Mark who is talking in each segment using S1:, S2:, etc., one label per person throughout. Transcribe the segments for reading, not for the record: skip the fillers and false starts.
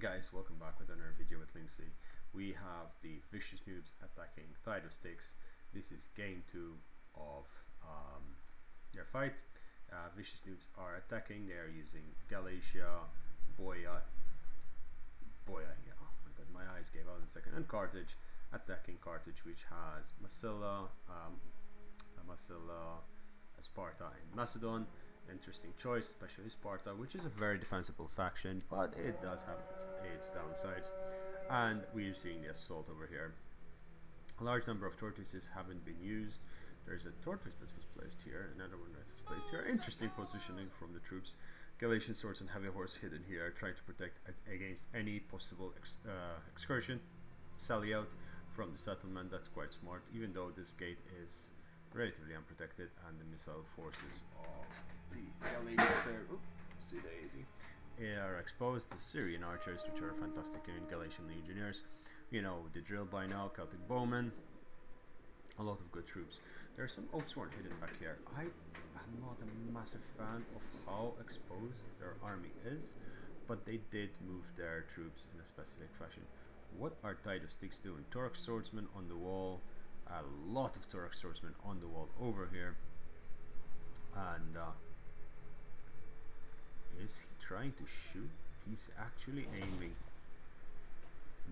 S1: guys, welcome back with another video with Lindsay. We have the Viscious Noobs attacking Styx. This is game 2 of their fight. Viscious Noobs are attacking. They are using Galatia, Boya, yeah, oh my god, my eyes gave out in a second, and Carthage, attacking Carthage, which has Massilla, Sparta, and Macedon. Interesting choice, especially Sparta, which is a very defensible faction, but it does have its downsides. And we're seeing the assault over here. A large number of tortoises haven't been used. There's a tortoise that was placed here, another one that was placed here. Interesting positioning from the troops. Galatian swords and heavy horse hidden here, trying to protect against any possible excursion, sally out from the settlement. That's quite smart, even though this gate is relatively unprotected and the missile forces of the Galatians there, oopsie daisy, are exposed. The Syrian archers, which are fantastic in Galatian legionnaires, you know the drill by now. Celtic bowmen, a lot of good troops. There's some Oathsworn hidden back here. I am not a massive fan of how exposed their army is, but they did move their troops in a specific fashion. What are Tide of Styx doing? Torx swordsmen on the wall, a lot of Torx swordsmen on the wall over here, and is he trying to shoot? He's actually aiming.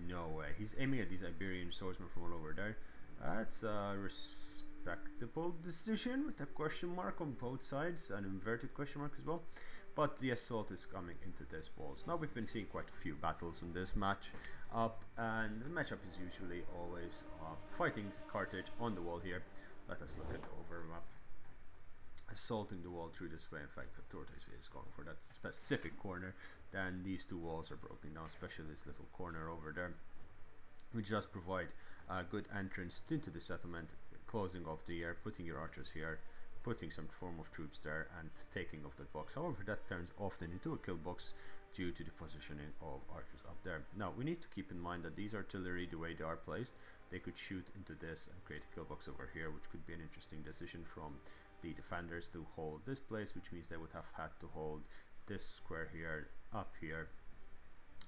S1: No way. He's aiming at these Iberian swordsmen from all over there. That's a respectable decision with a question mark on both sides, an inverted question mark as well. But the assault is coming into this walls. Now we've been seeing quite a few battles in this match up, and the matchup is usually always fighting Carthage on the wall here. Let us look at the overmap. Assaulting the wall through this way. In fact, the tortoise is going for that specific corner. Then these two walls are broken down, especially this little corner over there, which does provide a good entrance into the settlement, closing off the air, putting your archers here, putting some form of troops there, and taking off that box. However, that turns often into a kill box due to the positioning of archers up there. Now, we need to keep in mind that these artillery, the way they are placed, they could shoot into this and create a kill box over here, which could be an interesting decision from the defenders to hold this place, which means they would have had to hold this square here, up here,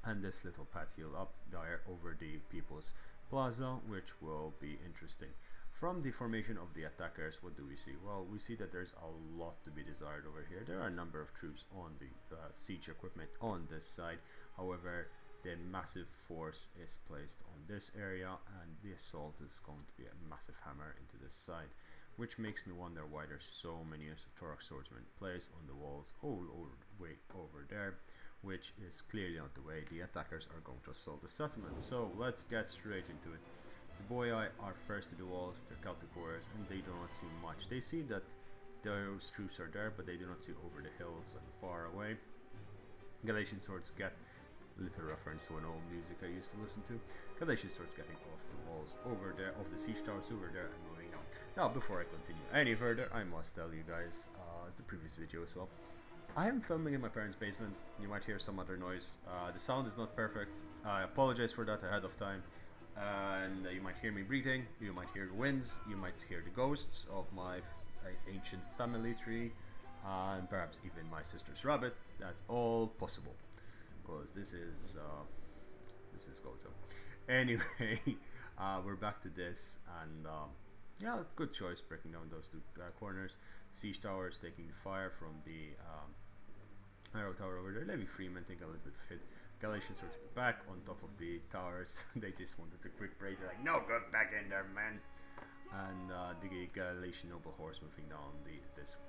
S1: and this little patio up there over the People's Plaza, which will be interesting. From the formation of the attackers, what do we see? Well, we see that there's a lot to be desired over here. There are a number of troops on the siege equipment on this side. However, the massive force is placed on this area, and the assault is going to be a massive hammer into this side, which makes me wonder why there's so many Torx swordsmen placed on the walls all the way over there, which is clearly not the way the attackers are going to assault the settlement. So let's get straight into it. The Boyai are first to the walls with their Celtic warriors, and they do not see much. They see that those troops are there, but they do not see over the hills and far away. Galatian swords get little reference to an old music I used to listen to. Galatian swords getting off the walls over there, off the siege towers over there, and moving on. Now, before I continue any further, I must tell you guys, as the previous video as well, I am filming in my parents' basement. You might hear some other noise. The sound is not perfect. I apologize for that ahead of time. And you might hear me breathing, you might hear the winds, you might hear the ghosts of my ancient family tree, and perhaps even my sister's rabbit. That's all possible, because this is Gozo. Anyway, we're back to this, and yeah, good choice breaking down those two corners. Siege towers taking the fire from the arrow tower over there. Levy Freeman taking a little bit of hit. Galatian swords back on top of the towers. They just wanted a quick break. They're like, no, go back in there, man. And the Galatian noble horse moving down this way.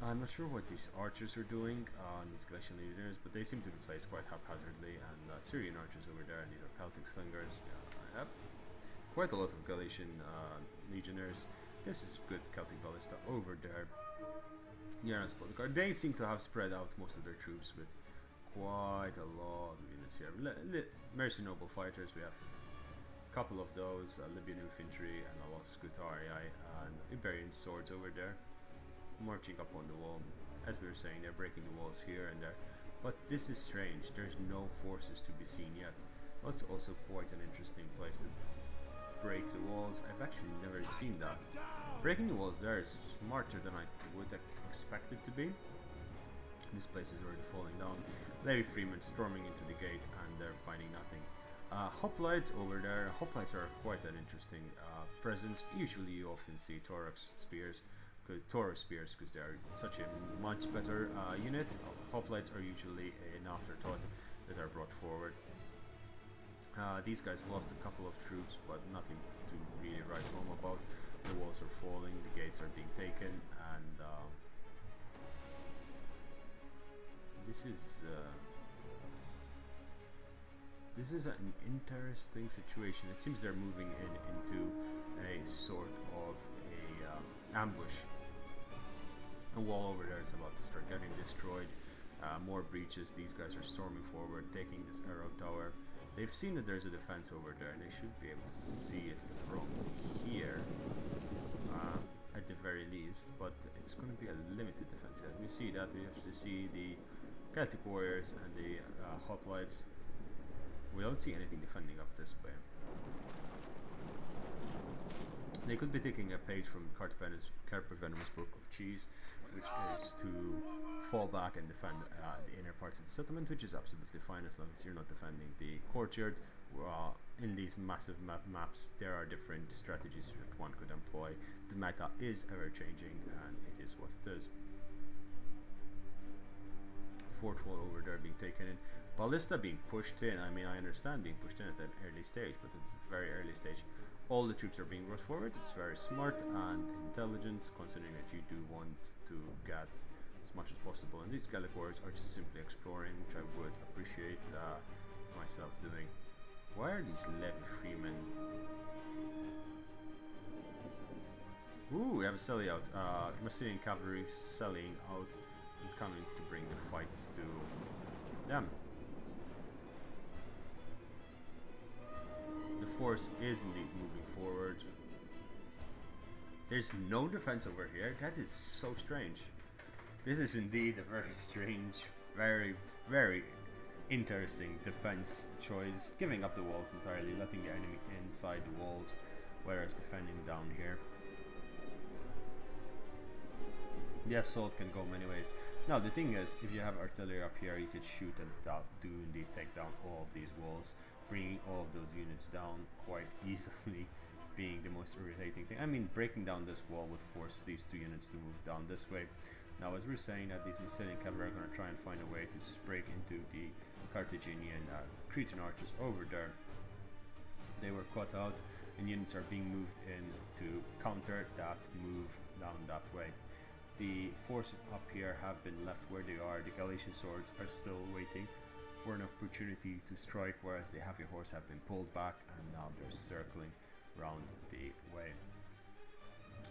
S1: I'm not sure what these archers are doing, these Galatian legionnaires, but they seem to be placed quite haphazardly. And Syrian archers over there, and these are Celtic slingers. Yeah, yep. Quite a lot of Galatian legionnaires. This is good Celtic Ballista over there. They seem to have spread out most of their troops with quite a lot of units here. Mercy noble fighters, we have a couple of those, Libyan infantry, and a lot of Scutarii and Iberian swords over there, marching up on the wall. As we were saying, they're breaking the walls here and there. But this is strange, there's no forces to be seen yet. That's also quite an interesting place to break the walls. I've actually never seen that. Breaking the walls there is smarter than I would expect it to be. This place is already falling down. Lady Freeman storming into the gate, and they're finding nothing. Hoplites over there. Hoplites are quite an interesting presence. Usually you often see Taurus spears, because they are such a much better unit. Hoplites are usually an afterthought that are brought forward. These guys lost a couple of troops, but nothing to really write home about. The walls are falling, the gates are being taken, and this is an interesting situation. It seems they're moving into a sort of a ambush. A wall over there is about to start getting destroyed. More breaches. These guys are storming forward, taking this arrow tower. They've seen that there's a defense over there, and they should be able to see it from here, at the very least. But it's going to be a limited defense. As we see that, we have to see the Celtic warriors and the hoplites. We don't see anything defending up this way. They could be taking a page from Carpavenom's Book of Cheese, which is to fall back and defend the inner parts of the settlement, which is absolutely fine as long as you're not defending the courtyard. In these massive maps, there are different strategies that one could employ. The meta is ever changing, and it is what it is. Fort wall over there being taken in. Ballista being pushed in. I mean, I understand being pushed in at an early stage, but it's a very early stage. All the troops are being brought forward. It's very smart and intelligent, considering that you do want to get as much as possible. And these Gallic warriors are just simply exploring, which I would appreciate myself doing. Why are these levy freemen? Ooh, we have a selling out. Massilian cavalry selling out and coming to bring the fight to them. The force is indeed moving forward. There's no defense over here. That is so strange. This is indeed a very strange, very, very interesting defense choice. Giving up the walls entirely, letting the enemy inside the walls, whereas defending down here. The assault can go many ways. Now the thing is, if you have artillery up here, you could shoot and do indeed take down all of these walls, bringing all of those units down quite easily, being the most irritating thing. I mean, breaking down this wall would force these two units to move down this way. Now, as we're saying that these Massilian cavalry are going to try and find a way to break into the Carthaginian Cretan archers over there. They were caught out, and units are being moved in to counter that move down that way. The forces up here have been left where they are. The Galatian swords are still waiting for an opportunity to strike, whereas the heavy horse have been pulled back and now they're circling round the way.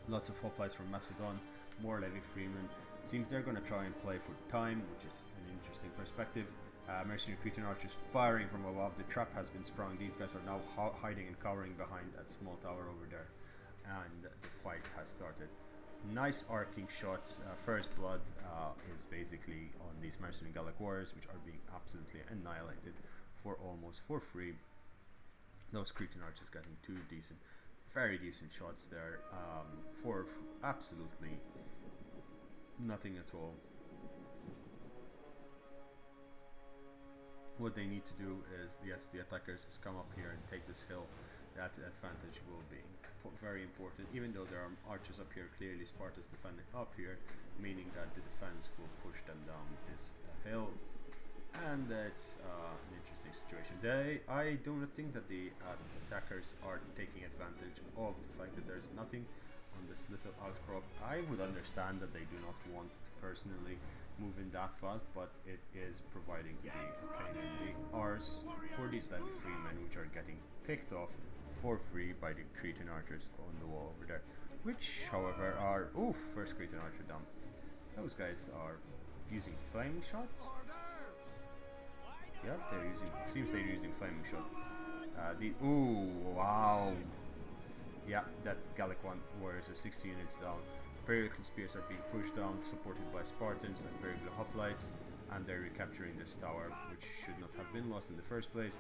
S1: Lots of hoplites from Macedon, more levy freemen. Seems they're going to try and play for time, which is an interesting perspective. Mercenary Cretan archers firing from above. The trap has been sprung. These guys are now hiding and cowering behind that small tower over there, and the fight has started. Nice arcing shots. First blood is basically on these mercenary Gallic warriors, which are being absolutely annihilated for almost for free. Those Cretan archers getting two decent, very decent shots there for absolutely nothing at all. What they need to do is, yes, the attackers is come up here and take this hill. That advantage will be very important, even though there are archers up here. Clearly Sparta's defending up here, meaning that the defense will push them down this hill, and that's an interesting situation. I do not think that the attackers are taking advantage of the fact that there's nothing on this little outcrop. I would understand that they do not want to personally move in that fast, but it is providing to be a pain in the arse for these levy freemen, which are getting picked off for free by the Cretan archers on the wall over there, which however are first Cretan archer down. Those guys are using flaming shots. Yep, seems they're using flaming shot. Wow. Yeah, that Gallic warriors are 60 units down. Pericles spears are being pushed down, supported by Spartans and Pericles hoplites, and they're recapturing this tower, which should not have been lost in the first place.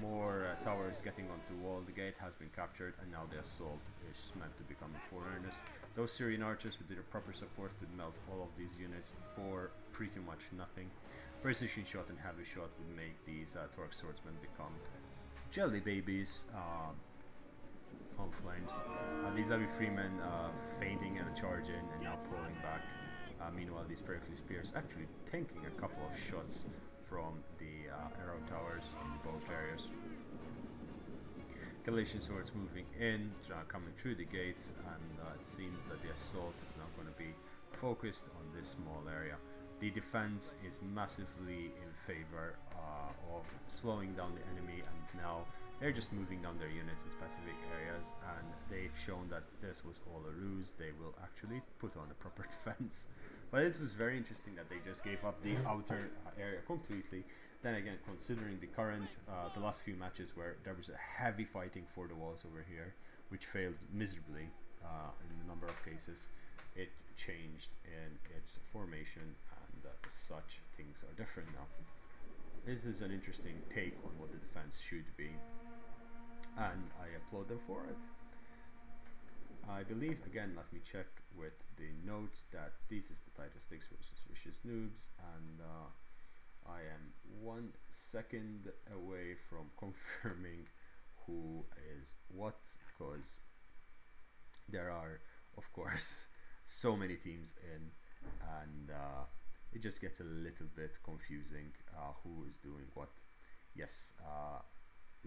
S1: More towers getting onto the wall. The gate has been captured, and now the assault is meant to become full earnest. Those Syrian archers with their proper support could melt all of these units for pretty much nothing. Precision shot and heavy shot would make these Torque Swordsmen become jelly babies on flames. These heavy freemen fainting and charging and now pulling back. Meanwhile, these Pericles Spears actually tanking a couple of shots from the arrow towers in both areas. Galatian swords moving in, coming through the gates, and it seems that the assault is now going to be focused on this small area. The defense is massively in favor of slowing down the enemy, and now they're just moving down their units in specific areas, and they've shown that this was all a ruse. They will actually put on a proper defense. But it was very interesting that they just gave up the outer area completely. Then again, considering the current, the last few matches where there was a heavy fighting for the walls over here, which failed miserably in a number of cases, it changed in its formation, and such things are different now. This is an interesting take on what the defense should be, and I applaud them for it. I believe, again, let me check with the notes, that this is the title Styx versus Viscious Noobs, and I am 1 second away from confirming who is what, because there are, of course, so many teams in, and it just gets a little bit confusing who is doing what. Yes,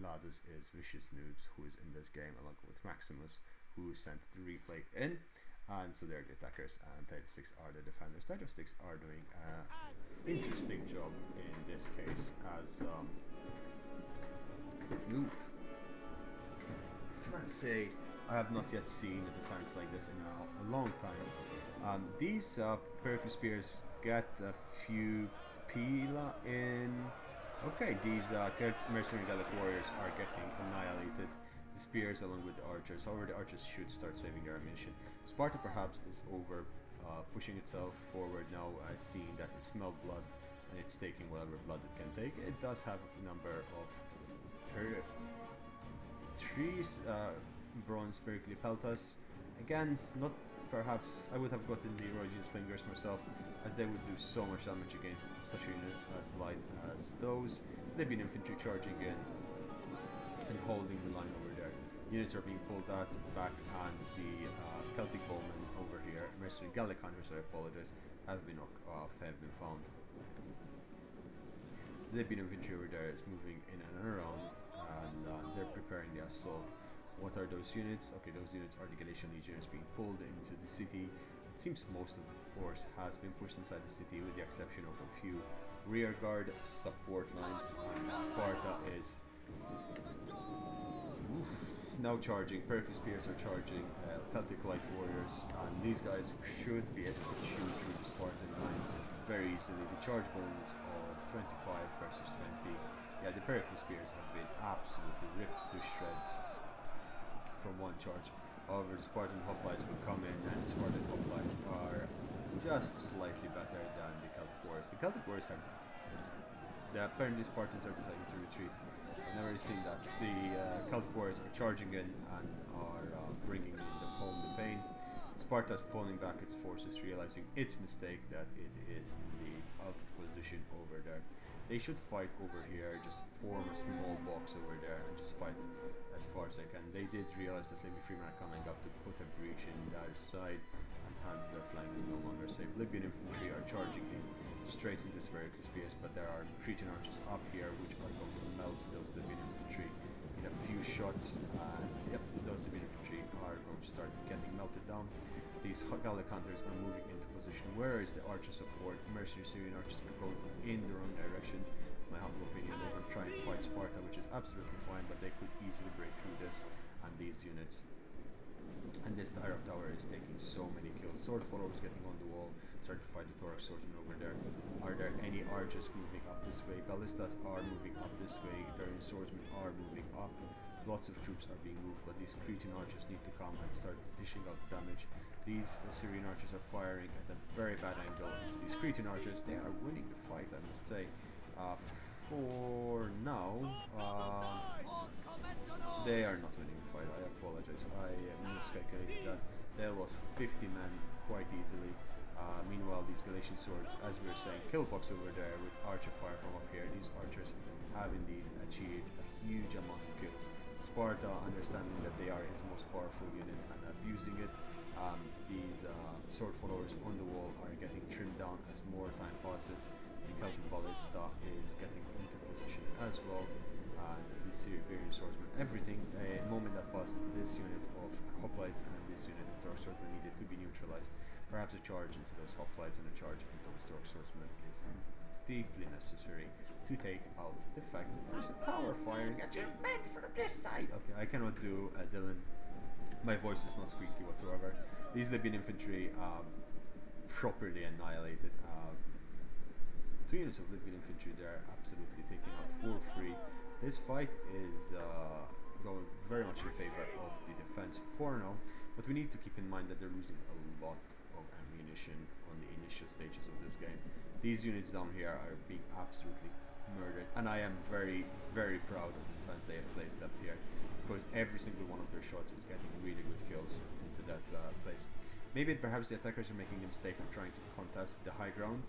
S1: Ladus is Viscious Noobs, who is in this game, along with Maximus, who sent the replay in, and so they're the attackers, and Title Styx are the defenders. Title Styx are doing an interesting job in this case, as let's say I have not yet seen a defense like this in a long time. These Pericles Spears get a few Pila in. Okay, these mercenary Gallic warriors are getting annihilated. The spears along with the archers. However, the archers should start saving their ammunition. Sparta perhaps is over pushing itself forward now, seeing that it smelled blood and it's taking whatever blood it can take. It does have a number of three bronze Pericles Peltas. Again, not perhaps I would have gotten the Rhogian Slingers myself, as they would do so much damage against such a unit as light as those. They've been infantry charging in and holding the line over there. Units are being pulled out back, and the Celtic bowmen over here, mercenary Gallic hunters, I apologize, have been found. The Libyan infantry over there is moving in and around, and they're preparing the assault. What are those units? Okay, those units are the Galatian legionaries being pulled into the city. It seems most of the force has been pushed inside the city, with the exception of a few rear guard support lines, and Sparta is now charging. Pericles Spears are charging Celtic Light Warriors, and these guys should be able to shoot through the Spartan line very easily. The charge bonus of 25 versus 20. Yeah, the Pericles Spears have been absolutely ripped to shreds from one charge. However, the Spartan hoplites will come in, and the Spartan hoplites are just slightly better than the Celtic Warriors. The Celtic Warriors have... apparently Spartans are deciding to retreat. I've never seen that. The Celtic Warriors are charging in and are bringing home the pain. Sparta is pulling back its forces, realizing its mistake, that it is indeed out of position over there. They should fight over here, just form a small box over there and just fight as far as they can. They did realize that Libyan Freemen are coming up to put a breach in the other side, and hence their flank is no longer safe. Libyan infantry are charging in straight into the Pericles Spears, but there are Cretan archers up here which are going to melt those Libyan infantry in a few shots, and yep, those Libyan infantry are going to start getting melted down. These Gallic hunters are moving into position, whereas the archer support, mercenary Syrian archers, are going in the wrong direction. My humble opinion, they were trying to fight Sparta, which is absolutely fine, but they could easily break through this and these units. And this Arab tower is taking so many kills. Sword followers getting on the wall, starting to fight the Thorax swordsmen over there. Are there any archers moving up this way? Ballistas are moving up this way. Iberian swordsmen are moving up. Lots of troops are being moved, but these Cretan archers need to come and start dishing out damage. These Syrian archers are firing at a very bad angle into these Cretan archers. They are winning the fight, I must say. For now, they are not winning the fight. I apologize. I miscalculated that. They lost 50 men quite easily. Meanwhile, these Galatian swords, as we were saying, Killbox over there with archer fire from up here. These archers have indeed achieved a huge amount of kills. Sparta, understanding that they are his most powerful units and abusing it, these sword followers on the wall are getting trimmed down as more time passes. The Celtic Ballista is getting into position as well. The Siberian swordsman, everything, the moment that passes, this unit of hoplites and this unit of Torque swordsman needed to be neutralized. Perhaps a charge into those hoplites and a charge into those Torque swordsman is deeply necessary to take out the fact that there's a tower firing at your men from this side. Okay, I cannot do Dylan. My voice is not squeaky whatsoever. These Libyan infantry properly annihilated. Two units of Libyan infantry there absolutely taken out for free. This fight is going very much in favor of the defense for now, but we need to keep in mind that they're losing a lot of ammunition on the initial stages of this game. These units down here are being absolutely murdered, and I am very, very proud of the defense they have placed up here, because every single one of their shots is getting really good kills into that place. Maybe perhaps the attackers are making the mistake of trying to contest the high ground,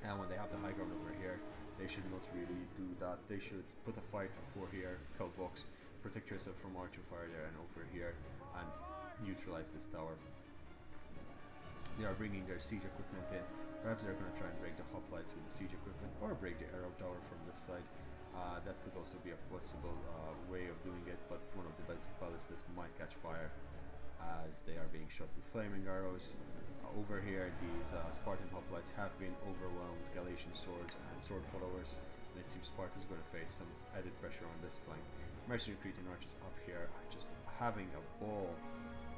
S1: and when they have the high ground over here, they should not really do that. They should put a fight for here, Box, protect yourself from archer fire there and over here, and neutralize this tower. They are bringing their siege equipment in. Perhaps they're going to try and break the hoplites with the siege equipment, or break the arrow tower from this side. That could also be a possible way of doing it, but one of the ballistas might catch fire as they are being shot with flaming arrows. Over here, these Spartan hoplites have been overwhelmed with Galatian swords and sword followers, and it seems Sparta is going to face some added pressure on this flank. Mercenary Cretan archers up here are just having a ball.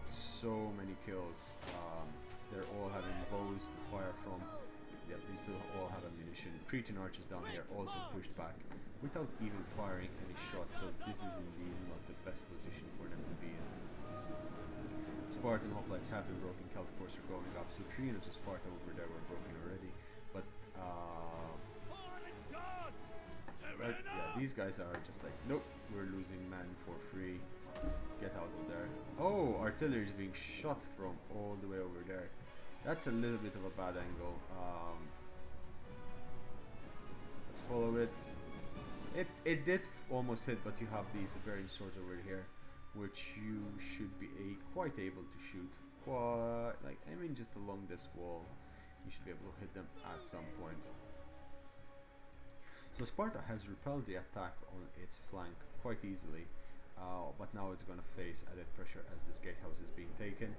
S1: So many kills. They're all having bows to fire from. Yep, they still all have ammunition. Cretan archers down here also pushed back without even firing any shots, so this is indeed not the best position for them to be in. Spartan hoplites have been broken, Celtic horse are going up, so 3 units of Sparta over there were broken already, but yeah, these guys are just like, nope, we're losing men for free, just get out of there. Oh, artillery is being shot from all the way over there. That's a little bit of a bad angle. Let's follow it. It did almost hit, but you have these Iberian swords over here, which you should be quite able to shoot. Like, I mean, just along this wall, you should be able to hit them at some point. So Sparta has repelled the attack on its flank quite easily, but now it's going to face added pressure as this gatehouse is being taken.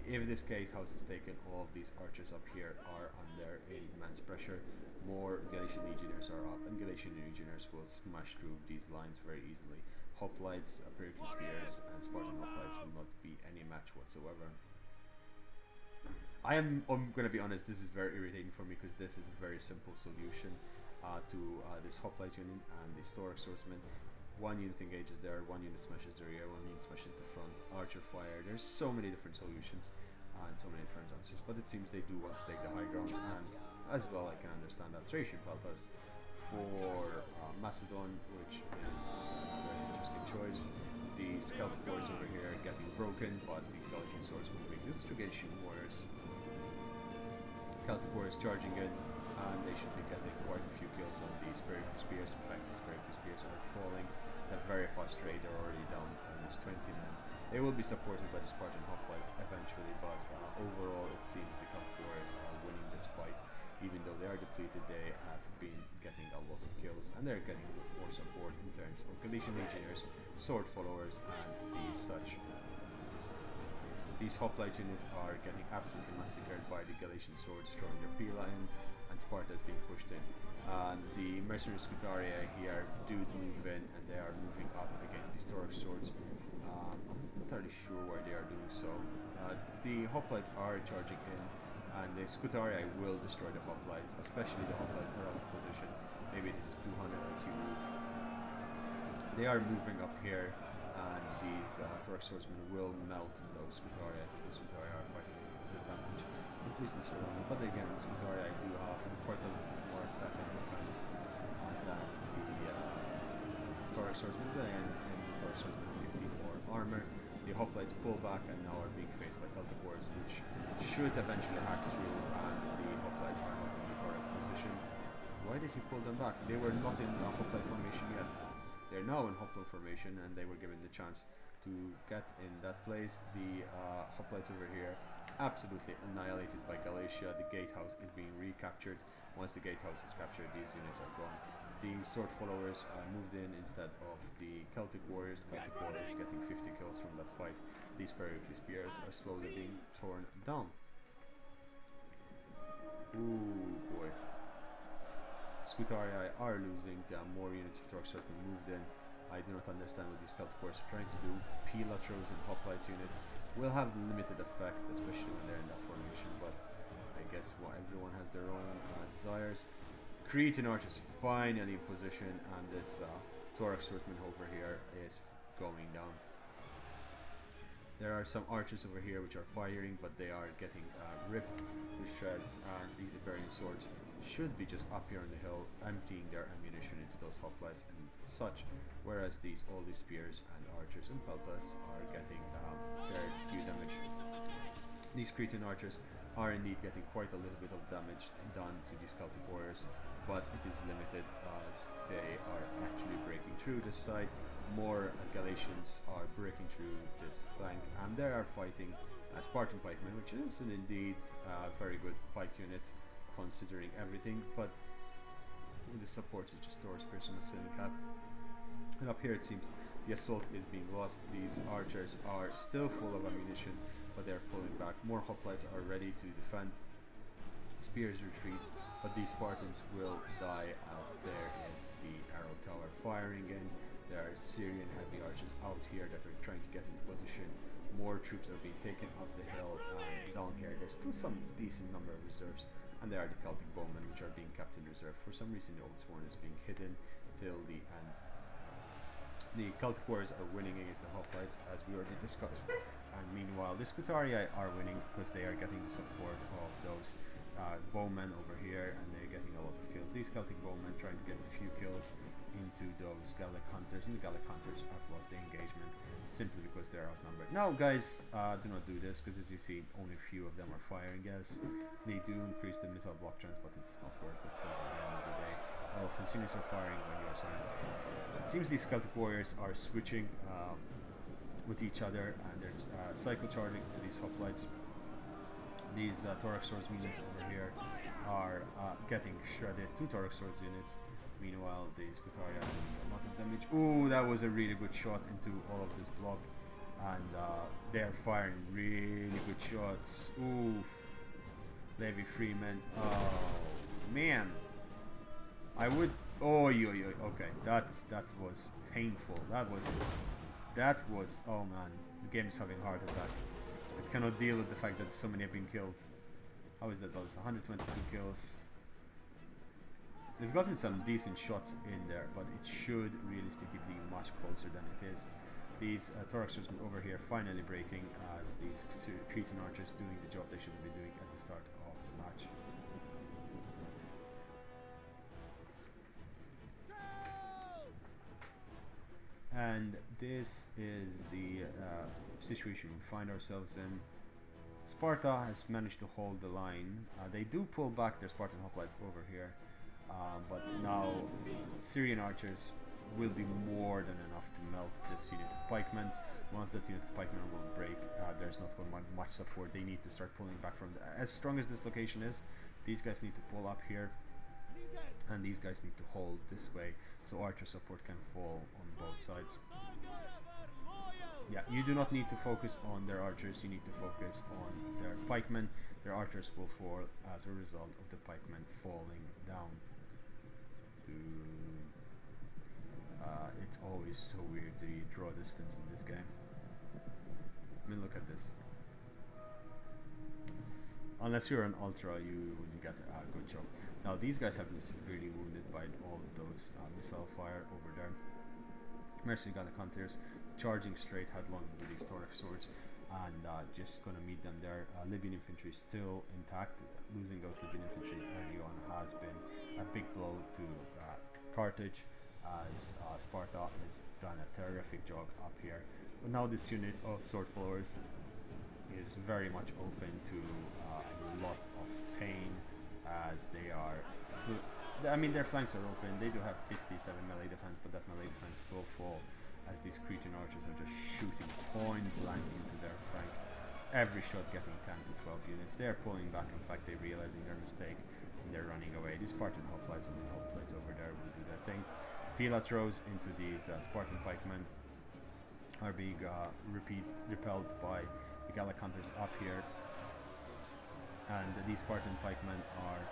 S1: If this gatehouse is taken, all of these archers up here are under immense pressure. More Galatian legionnaires are up, and Galatian legionnaires will smash through these lines very easily. Hoplites, Pericles spears, and Spartan hoplites will not be any match whatsoever. I'm going to be honest, this is very irritating for me because this is a very simple solution to this hoplite unit and the Stork swordsman. One unit engages there, one unit smashes the rear, one unit smashes the front, archer fire. There's so many different solutions and so many different answers, but it seems they do want to take the high ground, and as well I can understand that. Thracian Peltas for Macedon, which is a very interesting choice. The Celtic warriors over here getting broken, but the Galatian swords moving. This is Thracian warriors. Celtic warriors charging in, and they should be getting quite a few kills on these Pericles spears. In fact, these Pericles spears are falling at very fast rate. They're already down almost 20 men. They will be supported by the Spartan hoplites eventually, but overall it seems the Celtic warriors are winning this fight. Even though they are depleted, they have been getting a lot of kills, and they're getting more support in terms of Galatian legionnaires, sword followers, and these such. These hoplite units are getting absolutely massacred by the Galatian swords, throwing their pila in, and Sparta is being pushed in. The mercenary Scutaria here do move in, and they are moving up against these Taurus swords. I'm not entirely sure why they are doing so. The hoplites are charging in, and the Scutaria will destroy the hoplites, especially the hoplites that are out of position. Maybe this is 200 IQ move. They are moving up here, and these Taurus swordsmen will melt those Scutaria, because the Scutaria are fighting at a disadvantage. Please surround them, but again, Scutaria do have quite a lot more attack and defense than the Taurus swordsmen. Then again, the Taurus swordsmen have 15 more armor. The hoplites pull back and now are being faced by Celtic Wars, which should eventually hack through, and the hoplites are not in the correct position. Why did he pull them back? They were not in hoplite formation yet. They're now in hoplite formation, and they were given the chance to get in that place. The hoplites over here absolutely annihilated by Galatia. The gatehouse is being recaptured. Once the gatehouse is captured, these units are gone. The sword followers moved in instead of the Celtic warriors. Celtic warriors getting 50 kills from that fight. These periphery spears are slowly being torn down. Ooh boy. Scutarii are losing. More units of Torx moved in. I do not understand what these Celtic warriors are trying to do. Pilatros and hoplite units will have limited effect, especially when they're in that formation, but I guess everyone has their own desires. Cretan archers finally in position, and this Thorax swordsman over here is going down. There are some archers over here which are firing, but they are getting ripped to shreds, and these Iberian swords should be just up here on the hill, emptying their ammunition into those hoplites and such, whereas all these spears and archers and peltas are getting very few damage. These Cretan archers are indeed getting quite a little bit of damage done to these Celtic warriors, but it is limited as they are actually breaking through this side. More Galatians are breaking through this flank, and they are fighting Spartan pikemen, which is indeed very good pike units considering everything, but the support is just Taurus Spears and a Cynic have. And up here it seems the assault is being lost. These archers are still full of ammunition, but they're pulling back. More hoplites are ready to defend. Spears retreat, but these Spartans will die as there is the arrow tower firing in. There are Syrian heavy archers out here that are trying to get into position. More troops are being taken up the hill, and down here there's still some decent number of reserves, and there are the Celtic bowmen which are being kept in reserve. For some reason the Old Sworn is being hidden till the end. The Celtic warriors are winning against the hoplites, as we already discussed, and meanwhile the Scutarii are winning because they are getting the support of those bowmen over here, and they're getting a lot of kills. These Celtic bowmen trying to get a few kills into those Gallic hunters, and the Gallic hunters have lost the engagement simply because they're outnumbered. Now guys, do not do this, because as you see only a few of them are firing. Yes, they do increase the missile block chance, but it's not worth it, because at the end of the day all of his units are firing when you are surrounded. It seems these Celtic warriors are switching with each other, and they're cycle charging to these hoplites. These Thorax Swords units over here are getting shredded. 2 Thorax Swords units. Meanwhile, the Scutarii are doing a lot of damage. Ooh, that was a really good shot into all of this blob. And they're firing really good shots. Oof. Levi Freeman. Oh, man. I would... Oh, okay. That was painful. That was... Oh, man. The game is having a heart attack. It cannot deal with the fact that so many have been killed. How is that? That's 122 kills. It's gotten some decent shots in there, but it should realistically be much closer than it is. These Thorax Swordsmen over here finally breaking as these Cretan archers doing the job they should have been doing at the start of the match. And this is the situation we find ourselves in. Sparta has managed to hold the line. They do pull back their Spartan hoplites over here, but now Syrian archers will be more than enough to melt this unit of pikemen. Once that unit of pikemen will break, there's not going to be much support. They need to start pulling back from as strong as this location is. These guys need to pull up here, and these guys need to hold this way, so archer support can fall on both sides. Yeah, you do not need to focus on their archers, you need to focus on their pikemen. Their archers will fall as a result of the pikemen falling down. It's always so weird the draw distance in this game. I mean, look at this. Unless you're an ultra, you wouldn't get a good job. Now these guys have been severely wounded by all of those missile fire over there. Mercenary Gallic hunters charging straight headlong with these Thorax swords, and just gonna meet them there. Libyan infantry still intact. Losing those Libyan infantry early on has been a big blow to Carthage, as Sparta has done a terrific job up here. But now this unit of sword followers is very much open to a lot of pain, as they are. I mean, their flanks are open. They do have 57 melee defense, but that melee defense will fall as these Cretan archers are just shooting point blank into their flank. Every shot getting 10 to 12 units. They are pulling back. In fact, they're realizing their mistake and they're running away. These Spartan hoplites and the hoplites over there will do their thing. Pila throws into these Spartan pikemen are being repelled by the Gallic hunters up here, and these Spartan pikemen are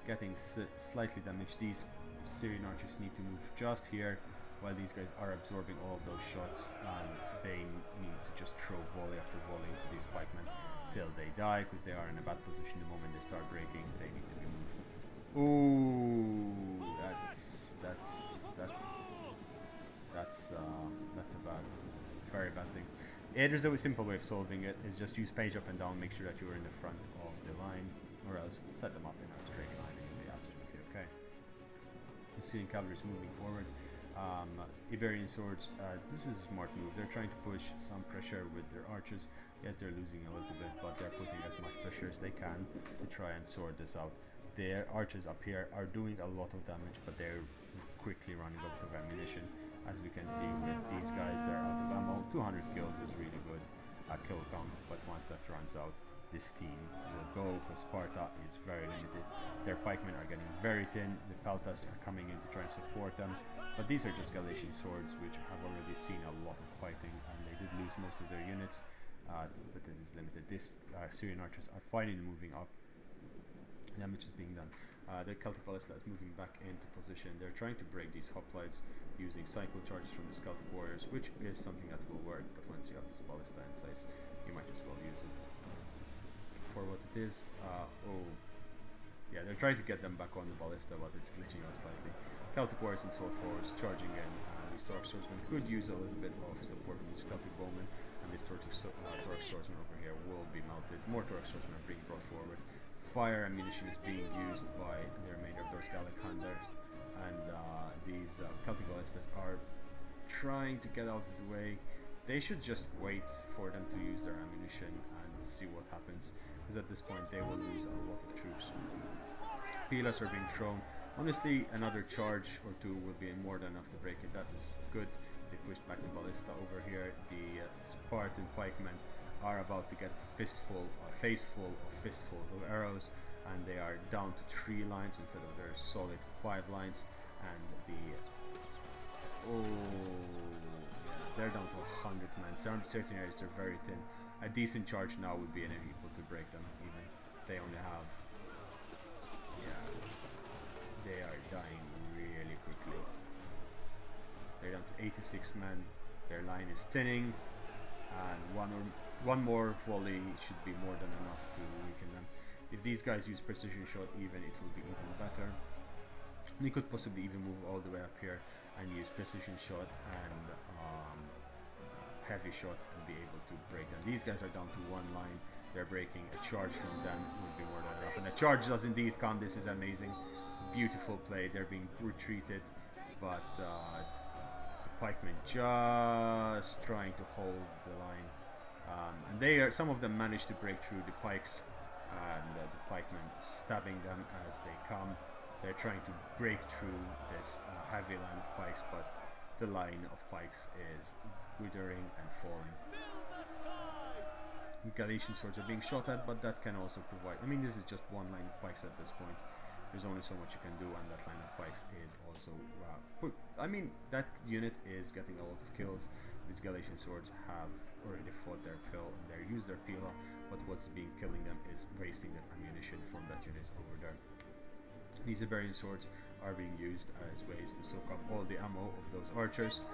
S1: getting slightly damaged. These Syrian archers need to move just here while these guys are absorbing all of those shots, and they need to just throw volley after volley into these pikemen till they die, because they are in a bad position. The moment they start breaking, they need to be moved. Ooh, that's a very bad thing. There's a simple way of solving it, is just use page up and down, make sure that you are in the front of the line, or else set them up in a straight line and you'll be absolutely okay. The Syrian cavalry is moving forward. Iberian swords, this is a smart move. They're trying to push some pressure with their archers. Yes, they're losing a little bit, but they're putting as much pressure as they can to try and sort this out. Their archers up here are doing a lot of damage, but they're quickly running out of ammunition. As we can see with these guys, they're out of ammo. 200 kills is really good kill count, but once that runs out, this team will go, because Sparta is very limited. Their pikemen are getting very thin. The Peltas are coming in to try and support them, but these are just Galatian swords, which have already seen a lot of fighting, and they did lose most of their units, but it is limited. These Syrian archers are fighting and moving up. Damage is being done. The Celtic Ballista is moving back into position. They're trying to break these hoplites using cycle charges from the Celtic warriors, which is something that will work, but once you have this Ballista in place, you might as well use it for what it is. Yeah, they're trying to get them back on the Ballista, but it's glitching out slightly. Celtic warriors and sword forwards charging in. These Torx swordsmen could use a little bit of support from these Celtic bowmen, and this Torx swordsman over here will be melted. More Torx swordsmen are being brought forward. Fire ammunition is being used by the remainder of those Gallic hunters, and these Celtic ballistas are trying to get out of the way. They should just wait for them to use their ammunition and see what happens, because at this point they will lose a lot of troops. Pilas are being thrown. Honestly, another charge or two will be more than enough to break it. That is good. They pushed back the ballista over here. The Spartan pikemen are about to get faceful of arrows, and they are down to 3 lines instead of their solid 5 lines. And they're down to 100 men. Certain areas are very thin. A decent charge now would be able to break them. Even they only have, they are dying really quickly. They're down to 86 men. Their line is thinning, and one more volley should be more than enough to weaken them. If these guys use precision shot even, it will be even better. We could possibly even move all the way up here and use precision shot and heavy shot and be able to break them. These guys are down to 1 line. They're breaking. A charge from them would be more than enough, and a charge does indeed come. This is amazing. Beautiful play. They're being retreated, but the pikemen just trying to hold the line. And some of them managed to break through the pikes, and the pikemen stabbing them as they come. They're trying to break through this heavy line of pikes, but the line of pikes is withering and falling. Galatian swords are being shot at, but that can also provide. I mean, this is just 1 line of pikes at this point. There's only so much you can do, and that line of pikes is also I mean, that unit is getting a lot of kills. These Galatian swords have already fought their fill, and they use their pila, but what's being killing them is wasting that ammunition from that unit over there. These Iberian swords are being used as ways to soak up all the ammo of those archers.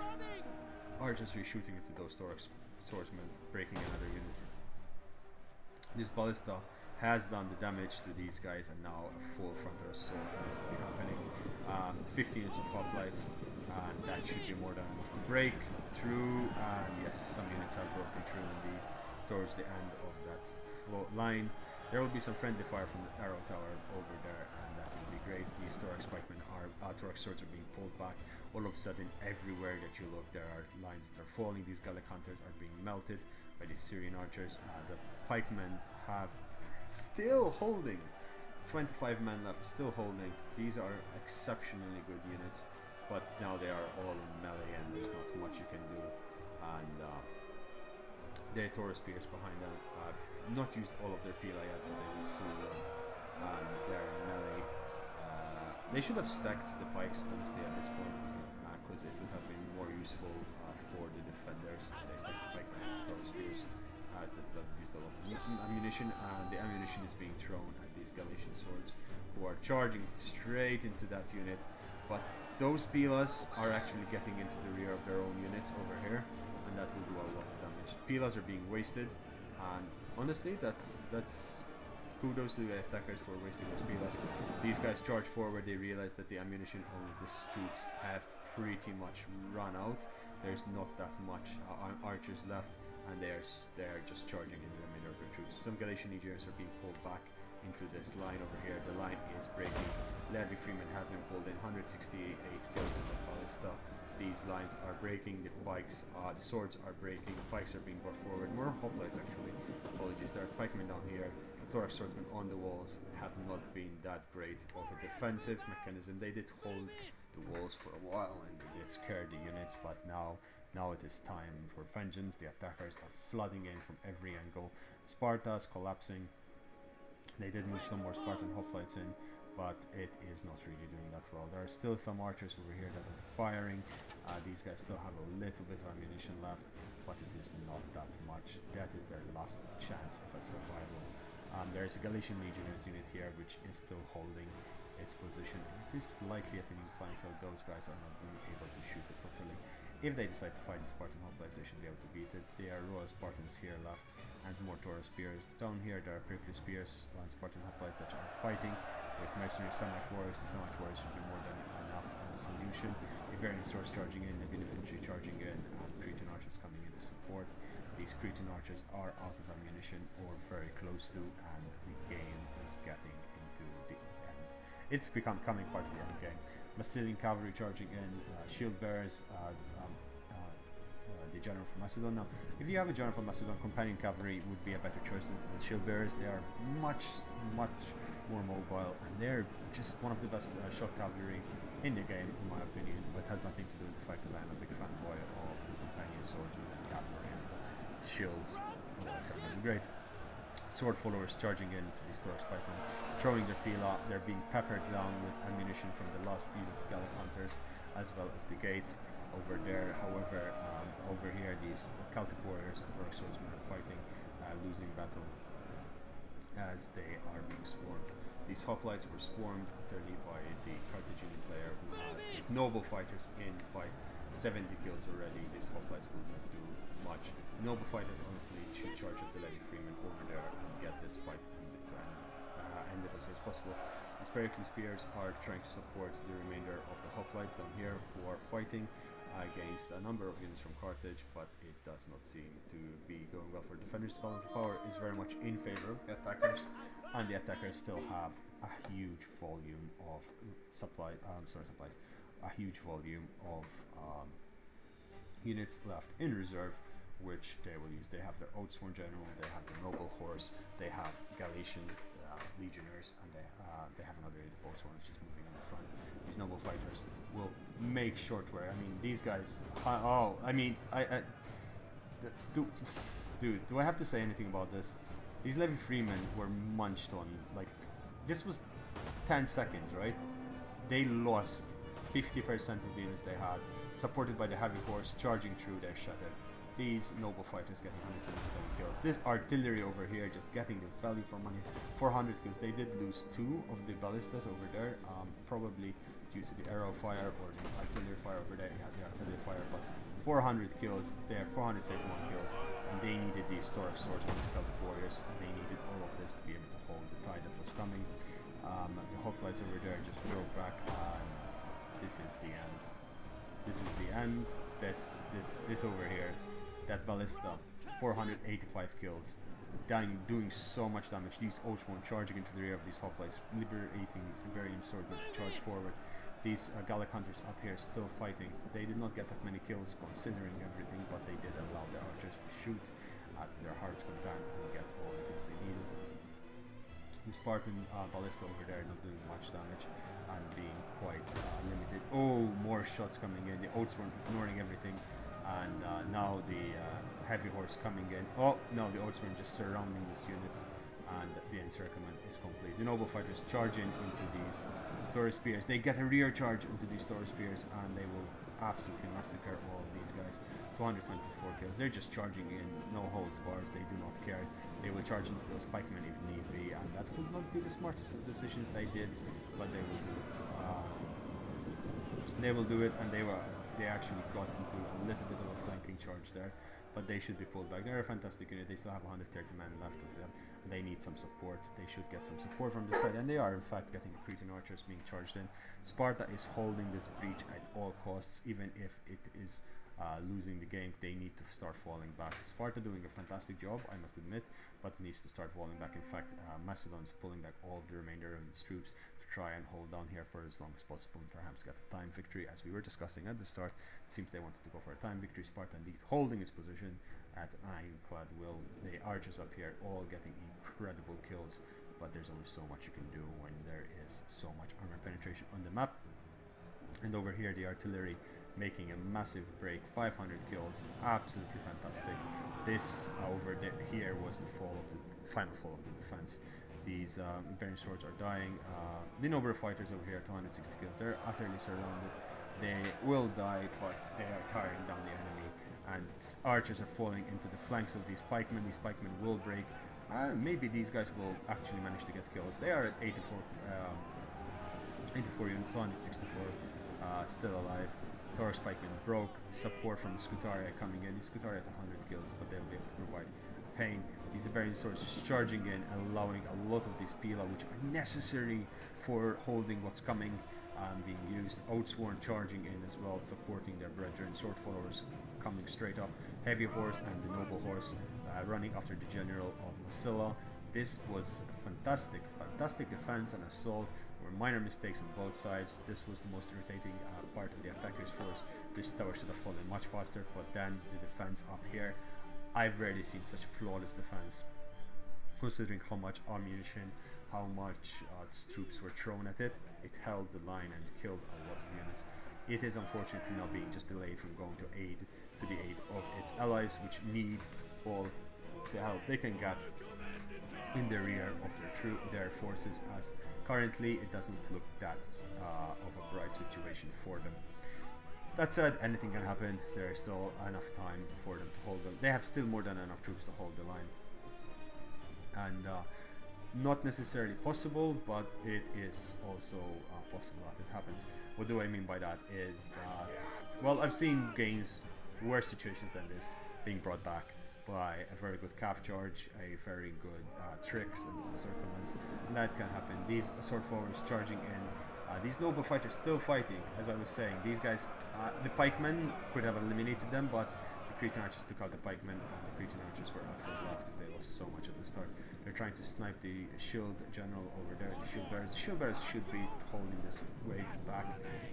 S1: Archers shooting into those Torx swordsmen, breaking another unit. This ballista has done the damage to these guys, and now a full frontal assault is happening. 15 units of hoplites, and that should be more than enough to break through. And yes, some units have broken through indeed towards the end of that line. There will be some friendly fire from the arrow tower over there, and that will be great. These thorax pikemen are, thorax swords are being pulled back. All of a sudden, everywhere that you look, there are lines that are falling. These Gallic hunters are being melted by these Syrian archers. The pikemen have still holding. 25 men left, still holding. These are exceptionally good units, but now they are all in melee, and there's not much you can do. And their Taurus spears behind them. I've not used all of their pila yet, but they will soon. They're in melee. They should have stacked the pikes, honestly, at this point, because it would have been more useful for the defenders if they stacked the pike and the Taurus spears, as that would have used a lot of ammunition, and the ammunition is being thrown at these Galatian swords, who are charging straight into that unit. But those pilas are actually getting into the rear of their own units over here, and that will do a lot of damage. Pilas are being wasted, and honestly, that's kudos to the attackers for wasting those pilas. These guys charge forward. They realize that the ammunition of the troops have pretty much run out. There's not that much archers left, and they're just charging in the remainder of their troops. Some Galatian legionaries are being pulled back into this line over here. The line is breaking. Levy Freeman has been pulled in. 168 kills in the Ballista. These lines are breaking. The pikes, the swords are breaking. The pikes are being brought forward. More hoplites actually. Apologies. There are pikemen down here. Thorax swordsmen on the walls have not been that great of a defensive mechanism. They did hold the walls for a while, and they did scare the units, but now it is time for vengeance. The attackers are flooding in from every angle. Sparta's collapsing. They did move some more Spartan hoplites in, but it is not really doing that well. There are still some archers over here that are firing. These guys still have a little bit of ammunition left, but it is not that much. That is their last chance of a survival. There is a Galatian Legionnaires unit here which is still holding its position. It is slightly at an incline, so those guys are not being able to shoot it properly. If they decide to fight the Spartan hoplites, they should be able to beat it. There are Royal Spartans here left, and more Taurus spears. Down here there are prickly spears and Spartan hoplites that are fighting with mercenary Samite warriors. The Samite warriors should be more than enough as a solution. Iberian swords charging in, Libyan infantry charging in, and Cretan archers coming in to support. These Cretan archers are out of ammunition or very close to, and the game is getting into the end. It's coming part of the end game. Massilian cavalry charging in, shield bearers as the general from Macedon. Now, if you have a general from Macedon, companion cavalry would be a better choice than shield bearers. They are much more mobile, and they're just one of the best shot cavalry in the game, in my opinion, but has nothing to do with the fact that I'm a big fanboy of the companion swordsman and cavalry and shields. Oh, that's great. Sword followers charging into these Taurus pikemen, throwing their pila. They're being peppered down with ammunition from the last few of the Gallic hunters, as well as the gates over there. However, over here, these Celtic warriors and Taurus swordsmen are fighting, losing battle as they are being swarmed. These hoplites were swarmed utterly by the Carthaginian player, who has his noble fighters in fight. 70 kills already. These hoplites will not do much. Noble fighter honestly should charge up the Lady Freeman over there and get this fight ended to end it as soon as possible. These Pericles spears are trying to support the remainder of the hoplites down here, who are fighting against a number of units from Carthage, but it does not seem to be going well for defenders. Balance of power is very much in favor of the attackers, and the attackers still have a huge volume of a huge volume of units left in reserve, which they will use. They have their Oathsworn General, they have the Noble Horse, they have Galatian Legionnaires, and they have another 8 of Oathsworn just moving in the front. These Noble Fighters will make short work. I mean, these guys. Dude, do I have to say anything about this? These Levy Freemen were munched on. Like, this was 10 seconds, right? They lost 50% of the units they had, supported by the heavy horse charging through their shattered. These noble fighters getting 177 kills. This artillery over here just getting the value for money. 400 kills. They did lose 2 of the ballistas over there, probably due to the arrow fire or the artillery fire over there. Yeah, the artillery fire, but 400 kills there, 431 kills, and they needed these Thorax swords from the Celtic warriors, and they needed all of this to be able to hold the tide that was coming. The hoplites over there just broke back, and this is the end. This is the end. This over here, that ballista, 485 kills. doing so much damage. These Oathsworn charging into the rear of these hoplites, liberating these Iberian swordsmen to charge forward. These Gallic hunters up here still fighting. They did not get that many kills considering everything, but they did allow their archers to shoot at their heart's content and get all the kills they needed. The Spartan Ballista over there not doing much damage and being quite limited. Oh, more shots coming in. The Oathsworn ignoring everything, and now the heavy horse coming in. Oh no, the Oathsworn just surrounding these units, and the encirclement is complete. The noble fighters charging into these Taurus spears. They get a rear charge into these Taurus spears, and they will absolutely massacre all of these guys. 224 kills. They're just charging in, no holds bars. They do not care. They will charge into those pikemen if need be, and that will not be the smartest of decisions they did, but they will do it. They will do it, and they actually got into a little bit of a flanking charge there, but they should be pulled back. They're a fantastic unit. They still have 130 men left of them. They need some support. They should get some support from this side, and they are in fact getting the Cretan archers being charged in. Sparta is holding this breach at all costs, even if it is losing the game. They need to start falling back. Sparta doing a fantastic job, I must admit, but needs to start falling back. In fact, Macedon is pulling back all of the remainder of its troops to try and hold down here for as long as possible and perhaps get a time victory. As we were discussing at the start, it seems they wanted to go for a time victory. Sparta indeed holding its position at ironclad will. The archers up here all getting incredible kills, but there's only so much you can do when there is so much armor penetration on the map. And over here the artillery making a massive break, 500 kills, absolutely fantastic. This over here was the final fall of the defense. These Iberian swords are dying. The noble fighters over here, 260 kills, they're utterly surrounded. They will die, but they are tiring down the enemy, and archers are falling into the flanks of these pikemen. These pikemen will break. Maybe these guys will actually manage to get kills. They are at 84 units, 264 still alive. Taurus pikemen broke. Support from the Scutaria coming in. The Scutaria at 100 kills, but they'll be able to provide pain. These Iberian swords just charging in, allowing a lot of these pila, which are necessary for holding what's coming, being used. Oathsworn charging in as well, supporting their brethren. Sword followers coming straight up. Heavy horse and the noble horse running after the general of Massilla. This was a fantastic defense and assault. There were minor mistakes on both sides. This was the most irritating part of the attacker's force. This tower should have fallen much faster, but then the defense up here, I've rarely seen such flawless defense, considering how much ammunition, how much troops were thrown at it. It held the line and killed a lot of units. It is unfortunately now being just delayed from going to the aid of its allies, which need all the help they can get in the rear of their forces, as currently it doesn't look that of a bright situation for them. That said, anything can happen. There is still enough time for them to hold them. They have still more than enough troops to hold the line, and not necessarily possible, but it is also possible that it happens. What do I mean by that is that, well, I've seen games, worse situations than this, being brought back by a very good calf charge, a very good tricks and circlements, and that can happen. These sword forwards charging in, these noble fighters still fighting. As I was saying, these guys, the pikemen could have eliminated them, but the Cretan archers took out the pikemen, and the Cretan archers were out for blood because they lost so much at the start. They're trying to snipe the shield general over there, the shield bearers. The shield bearers should be holding this wave back.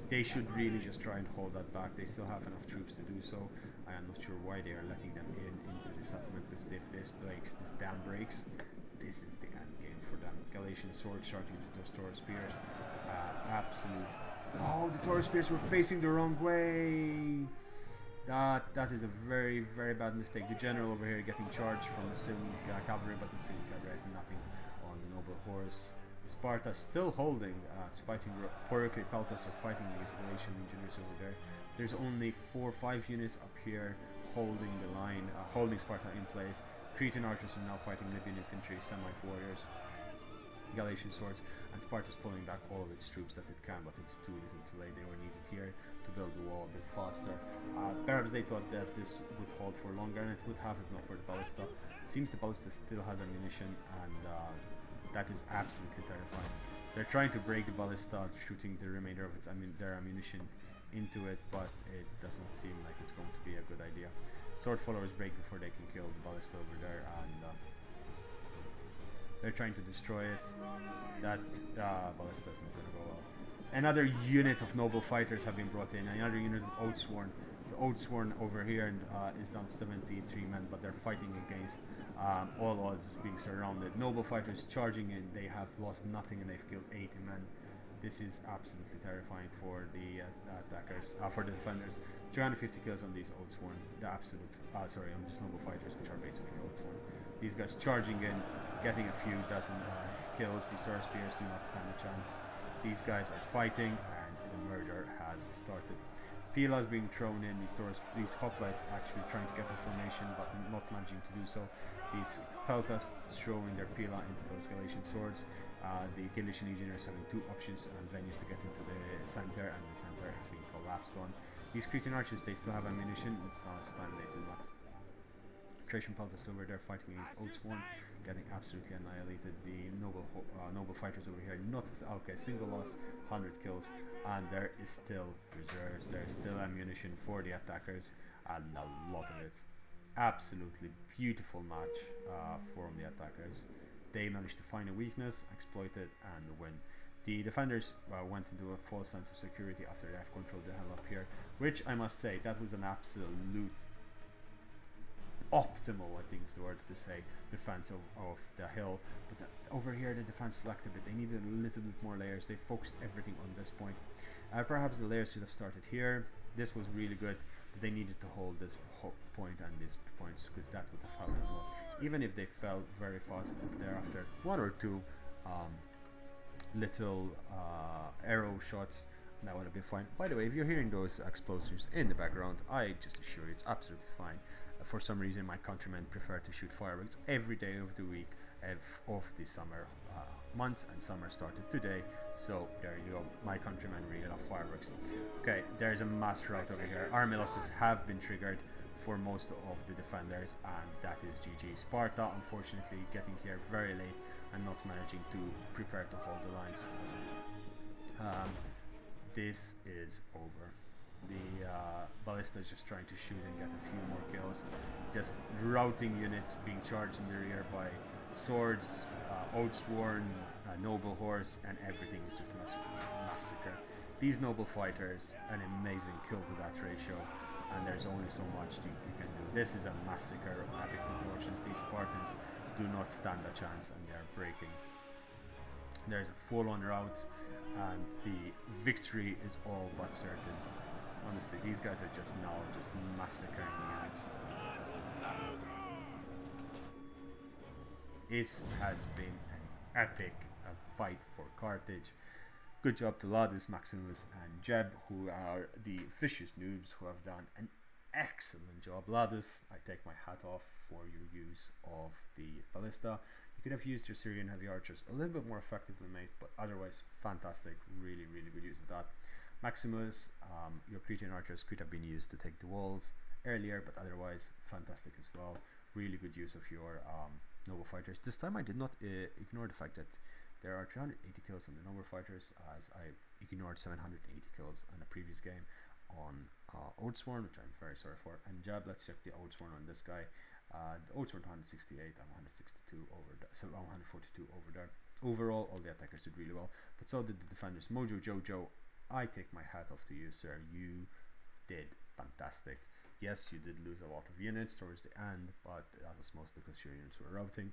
S1: They should really just try and hold that back. They still have enough troops to do so. I am not sure why they are letting them into the settlement, because if this dam breaks, this is the end game for them. Galatian swords charging into those Taurus spears. Absolute. Oh, the Taurus spears were facing the wrong way. That is a very bad mistake. The general over here getting charged from the Syrian cavalry, but the Syrian cavalry has nothing on the noble horse. Sparta still holding. It's fighting. Porically Peltas are fighting these Galatian legionaries over there. There's only 4 or 5 units up here holding the line, holding Sparta in place. Cretan archers are now fighting Libyan infantry, Semite warriors, Galatian swords, and Sparta's pulling back all of its troops that it can, but it's too little too late. They were needed here to build the wall a bit faster. Perhaps they thought that this would hold for longer, and it would have if not for the Ballista. It seems the Ballista still has ammunition, and that is absolutely terrifying. They're trying to break the Ballista, shooting the remainder of their ammunition into it, but it doesn't seem like it's going to be a good idea. Sword followers break before they can kill the Ballista over there, and They're trying to destroy it. That Ballista's not going to go well. Another unit of noble fighters have been brought in. Another unit of Oathsworn. The Oathsworn over here is down 73 men, but they're fighting against all odds, being surrounded. Noble fighters charging in. They have lost nothing and they've killed 80 men. This is absolutely terrifying for the attackers, for the defenders. 250 kills on these Oathsworn. The absolute, sorry, on these noble fighters, which are basically Oathsworn. These guys charging in, getting a few dozen kills. These Sword Spears do not stand a chance. These guys are fighting, and the murder has started. Pila's being thrown in. These hoplites actually trying to get a formation, but not managing to do so. These Peltas throwing their Pila into those Galatian swords. The Galatian legionnaires having two options and venues to get into the center, and the center is being collapsed on. These Cretan archers, they still have ammunition. It's time they do not. Trajan Peltas over there fighting against Oathsworn, getting absolutely annihilated. The noble fighters over here, not okay, single loss, 100 kills, and there is still reserves. There is still ammunition for the attackers, and a lot of it. Absolutely beautiful match from the attackers. They managed to find a weakness, exploit it, and win. The defenders went into a false sense of security after they have controlled the hell up here, which I must say, that was an absolute optimal, I think is the word to say, defense of the hill. But over here the defense lacked a bit. They needed a little bit more layers. They focused everything on this point. Perhaps the layers should have started here. This was really good, but they needed to hold this point and these points, because that would have helped a lot. Even if they fell very fast up there after one or two little arrow shots, that would have been fine. By the way, if you're hearing those explosions in the background, I just assure you it's absolutely fine. For some reason, my countrymen prefer to shoot fireworks every day of the week of the summer months, and summer started today, so there you go. My countrymen really love fireworks. Okay, there's a mass right over here. Army losses have been triggered for most of the defenders, and that is GG. Sparta, unfortunately, getting here very late and not managing to prepare to hold the lines. This is over. The Ballista is just trying to shoot and get a few more kills, just routing units being charged in the rear by swords, Oathsworn, noble horse, and everything is just an massacre. These noble fighters, an amazing kill to that ratio, and there's only so much you can do. This is a massacre of epic proportions. These Spartans do not stand a chance, and they're breaking. There's a full-on rout, and the victory is all but certain. Honestly, these guys are just now just massacring units. It has been an epic fight for Carthage. Good job to Ladus, Maximus, and Jeb, who are the Viscious Noobs, who have done an excellent job. Ladus, I take my hat off for your use of the Ballista. You could have used your Syrian heavy archers a little bit more effectively, mate, but otherwise fantastic. Really, really good use of that. Maximus, your Cretan archers could have been used to take the walls earlier, but otherwise fantastic as well. Really good use of your noble fighters. This time I did not ignore the fact that there are 380 kills on the noble fighters, as I ignored 780 kills in a previous game on Oathsworn, which I'm very sorry for. And Jab, let's check the Oathsworn on this guy. The Oathsworn 168 and 162 over there, so 142 over there. Overall, all the attackers did really well, but so did the defenders. Mojo Jojo, I take my hat off to you, sir. You did fantastic. Yes, you did lose a lot of units towards the end, but that was mostly because your units were routing.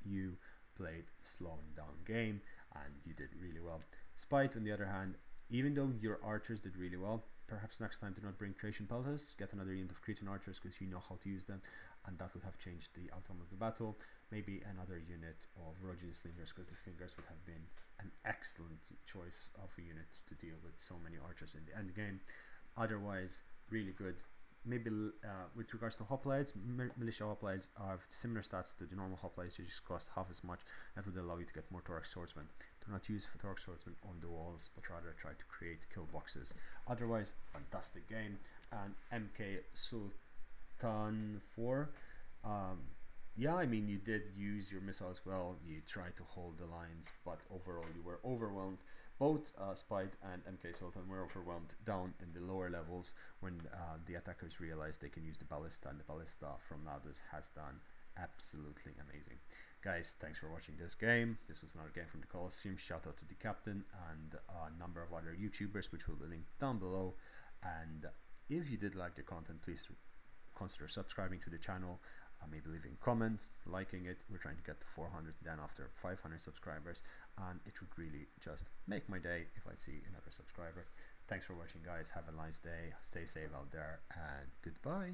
S1: You played slowing down game, and you did really well. Spite, on the other hand, even though your archers did really well, perhaps next time do not bring Trajan Peltas, get another unit of Cretan archers because you know how to use them, and that would have changed the outcome of the battle. Maybe another unit of Rhogian slingers, because the slingers would have been an excellent choice of a unit to deal with so many archers in the end game. Otherwise, really good. Maybe with regards to hoplites, militia hoplites have similar stats to the normal hoplites. You just cost half as much. That would allow you to get more Thorax swordsmen. Do not use Thorax swordsmen on the walls, but rather try to create kill boxes. Otherwise, fantastic game. And MK Sultan 4. Yeah, I mean, you did use your missiles well. You tried to hold the lines, but overall you were overwhelmed. Both Spite and MK Sultan were overwhelmed down in the lower levels when the attackers realized they can use the Ballista, and the Ballista from Ladus has done absolutely amazing. Guys, thanks for watching this game. This was another game from the Colosseum. Shout out to the captain and a number of other YouTubers, which will be linked down below. And if you did like the content, please consider subscribing to the channel, maybe leaving a comment, liking it. We're trying to get to 400 then after 500 subscribers, and it would really just make my day if I see another subscriber. Thanks for watching, guys. Have a nice day. Stay safe out there, and goodbye.